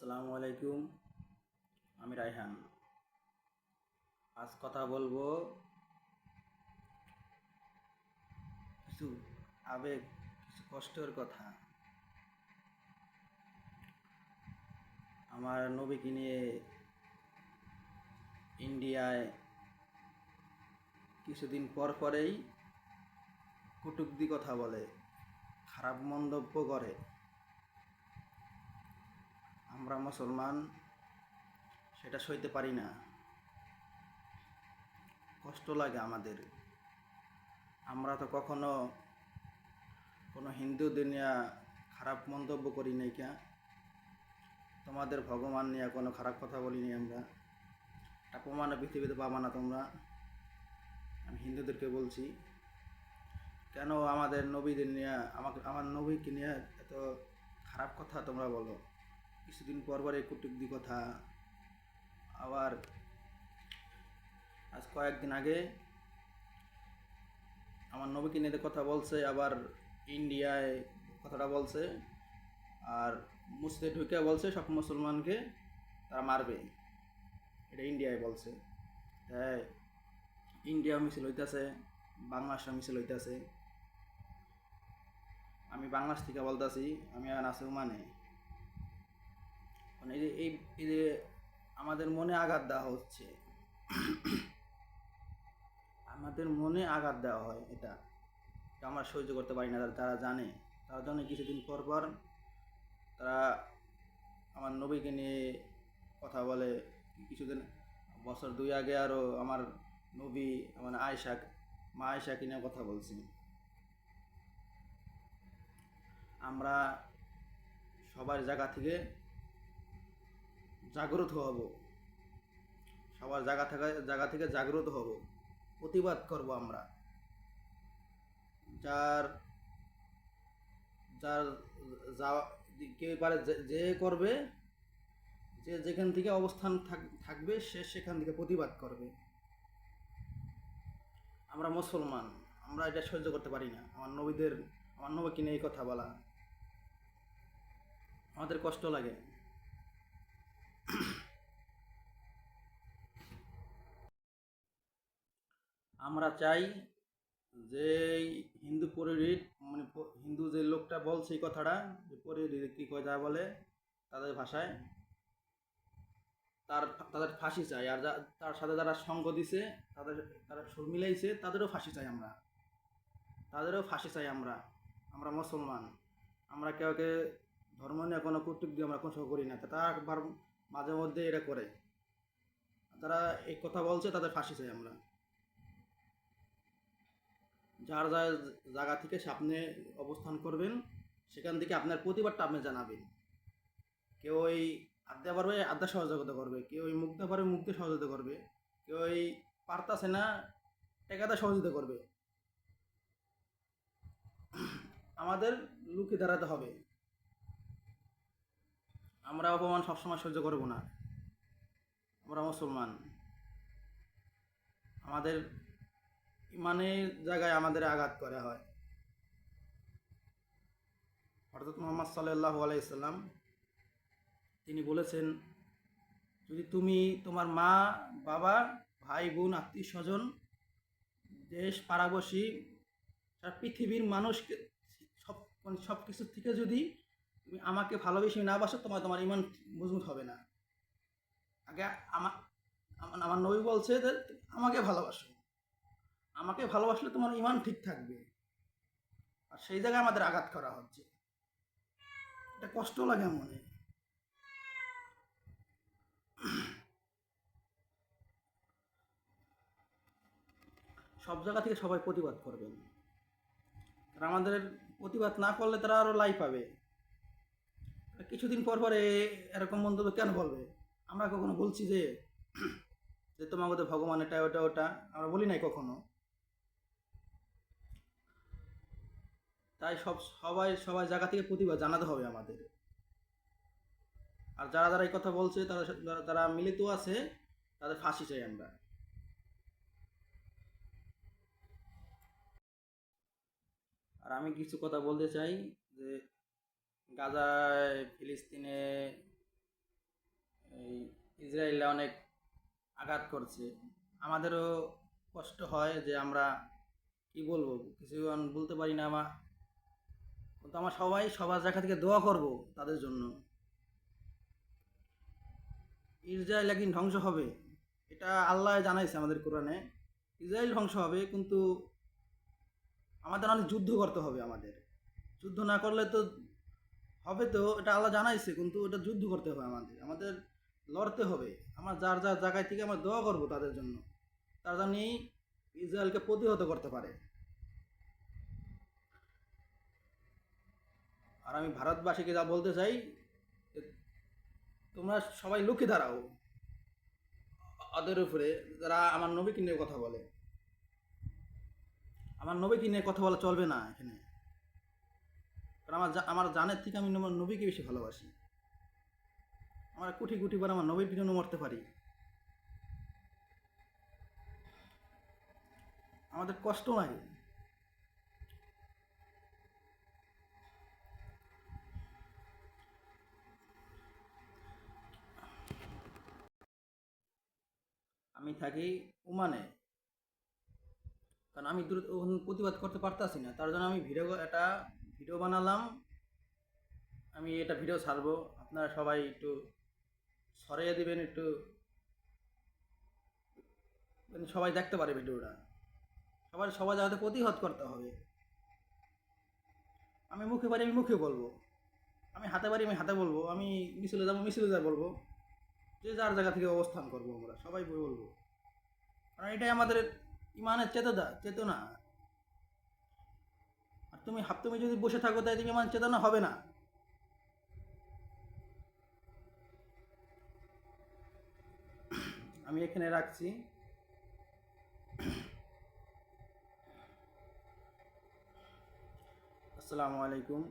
আসসালামু আলাইকুম। আমি রায়হান। আজ কথা বলবো কিছু আবেগ, কিছু কষ্টের কথা। আমার নবীকে নিয়ে ইন্ডিয়ায় কিছুদিন পর পরেই কটূক্তি কথা বলে, খারাপ মন্তব্য করে। আমরা মুসলমান সেটা সইতে পারি না, কষ্ট লাগে আমাদের। আমরা তো কখনো কোনো হিন্দুদের নিয়ে খারাপ মন্তব্য করি নাই, তোমাদের ভগবান নিয়ে কোনো খারাপ কথা বলিনি আমরা। এটা প্রমাণে পৃথিবীতে পাবা না তোমরা। আমি হিন্দুদেরকে বলছি, কেন আমাদের নবীদের নিয়ে, আমার নবীকে নিয়ে এত খারাপ কথা তোমরা বলো? কিছুদিন পর পর এই কটূক্তি কথা। আবার আজ কয়েকদিন আগে আমার নবীকে নিয়ে কথা বলছে, আবার ইন্ডিয়ায় কথাটা বলছে, আর মুসলিম ঢুকে বলছে সব মুসলমানকে তারা মারবে। এটা ইন্ডিয়ায় বলছে। হ্যাঁ, ইন্ডিয়া মিছিল হইতেছে, বাংলাদেশে মিছিল হইতেছে। আমি বাংলাদেশ থেকে বলতেছি, আমি আর আছি ওমানে। মানে এই যে আমাদের মনে আঘাত দেওয়া হচ্ছে, আমাদের মনে আঘাত দেওয়া হয়, এটা আমরা সহ্য করতে পারি না। যারা জানে, তারা জানে কিছুদিন পর পর তারা আমার নবীকে নিয়ে কথা বলে। কিছুদিন, বছর দুই আগে আরও আমার নবী, মানে মা আয়েশাকে নিয়ে কথা বলছি। আমরা সবার জায়গা থেকে জাগ্রত হব, সবার জায়গা থেকে জাগ্রত হব, প্রতিবাদ করব আমরা। যার যার যা কে পারে যে করবে, যে যেখান থেকে অবস্থান থাকবে সে সেখান থেকে প্রতিবাদ করবে। আমরা মুসলমান, আমরা এটা সহ্য করতে পারি না। আমার নবীকে নিয়ে এই কথা বলা আমাদের কষ্ট লাগে। আমরা চাই যে হিন্দু পরিরিত, মানে হিন্দু যে লোকটা বলছে এই কথাটা, যে পরিরিত কী কথা বলে তাদের ভাষায়, তাদের ফাঁসি চাই। আর তার সাথে যারা সঙ্গ দিছে, তারা সুর মিলাইছে, তাদেরও ফাঁসি চাই আমরা। আমরা আমরা মুসলমান। আমরা কেউকে ধর্ম নিয়ে কোনো কর্তৃত্ব আমরা কোনো করি না। তারা একবার মাঝে মধ্যে এটা করে, তারা এই কথা বলছে, তাদের ফাঁসি চাই আমরা। যার যার জায়গা থেকে সামনে অবস্থান করবেন, সেখান থেকে আপনার প্রতিবাদটা আপনি জানাবেন। কেউ ওই আড্ডা পারবে, আড্ডা সহযোগিতা করবে, কেউ ওই মুখ দিয়ে পারবে, মুখ দিয়ে সহযোগিতা করবে, কেউ ওই পারতাছে না, টেকাতে সহযোগিতা করবে। আমাদের লুকিয়ে দাঁড়াতে হবে। আমরা অপমান সবসময় সহ্য করব না। আমরা মুসলমান, আমাদের ইমানের জায়গায় আমাদের আঘাত করা হয়। হযরত মুহাম্মদ সাল্লাল্লাহু আলাইহি সাল্লাম তিনি বলেছেন, যদি তুমি তোমার মা, বাবা, ভাই, বোন, আত্মীয় স্বজন, দেশ, পাড়াবসী, সারা পৃথিবীর মানুষকে, সব কিছুর থেকে যদি তুমি আমাকে ভালোবেসে না বাসো, তোমার ইমান মজবুত হবে না। আগে আমার আমার নবী বলছে যে আমাকে ভালোবাসো, আমাকে ভালোবাসলে তোমার ইমান ঠিক থাকবে। আর সেই জায়গায় আমাদের আঘাত করা হচ্ছে, এটা কষ্ট লাগে মনে। সব জায়গা থেকে সবাই প্রতিবাদ করবেন। আর আমাদের প্রতিবাদ না করলে তারা আরও লাই পাবে। কিছুদিন পর পরে এরকম মন্তব্য কেন বলবে? আমরা কখনো বলছি যে যে তোমাদের ভগবান এটা ওটা ওটা? আমরা বলি নাই কখনো। তাই সবাই জায়গা থেকে প্রতিবাদ জানাতে হবে আমাদের। আর যারা যারা এই কথা বলছে, তারা মিলিত আছে, তাদের ফাঁসি চাই আমরা। আর আমি কিছু কথা বলতে চাই যে গাজায়, ফিলিস্তিনে এই ইসরায়েলরা অনেক আঘাত করছে। আমাদেরও কষ্ট হয় যে আমরা কি বলবো, কিছু আমি বলতে পারি না। কিন্তু আমরা সবাই সবার জায়গা থেকে দোয়া করব তাদের জন্য। ইসরায়েল একদিন ধ্বংস হবে, এটা আল্লাহ জানাইছে আমাদের কোরআনে। ইসরায়েল ধ্বংস হবে, কিন্তু আমাদের অনেক যুদ্ধ করতে হবে। আমাদের যুদ্ধ না করলে তো হবে, তো এটা আল্লাহ জানাইছে, কিন্তু এটা যুদ্ধ করতে হবে। আমাদের লড়তে হবে। আমার যার যার জায়গায় থেকে আমরা দোয়া করব তাদের জন্য, তারা জানি ইসরায়েলকে প্রতিহত করতে পারে। আর আমি ভারতবাসীকে যা বলতে চাই, যে তোমরা সবাই লুকিয়ে দাঁড়াও ওদের উপরে, যারা আমার নবীকে নিয়ে কথা বলে। আমার নবীকে নিয়ে কথা বলা চলবে না এখানে, কারণ আমার জানের থেকে আমি আমার নবীকে বেশি ভালোবাসি। আমার কোটি কোটি বার আমার নবীর জন্য মরতে পারি। আমাদের কষ্ট লাগে। আমি থাকি ওমানে, কারণ আমি দ্রুত প্রতিবাদ করতে পারতাছি না, তার জন্য আমি একটা ভিডিও বানালাম। আমি এটা ভিডিও ছাড়বো, আপনারা সবাই একটু ছড়িয়ে দিবেন, একটু সবাই দেখতে পারে ভিডিওটা। সবাই যাতে প্রতিহত করতে হবে। আমি মুখে পারি আমি মুখে বলবো, আমি হাতে পারি আমি হাতে বলবো, আমি মিছিলে যাবো মিছিলে যা বলবো, যে যার জায়গা থেকে অবস্থান করবো, আমরা সবাই বলবো। কারণ এটাই আমাদের ইমানের চেতনা। আর তুমি যদি বসে থাকো, তাই তুমি ইমানের চেতনা হবে না। আমি এখানে রাখছি। আসসালামু আলাইকুম।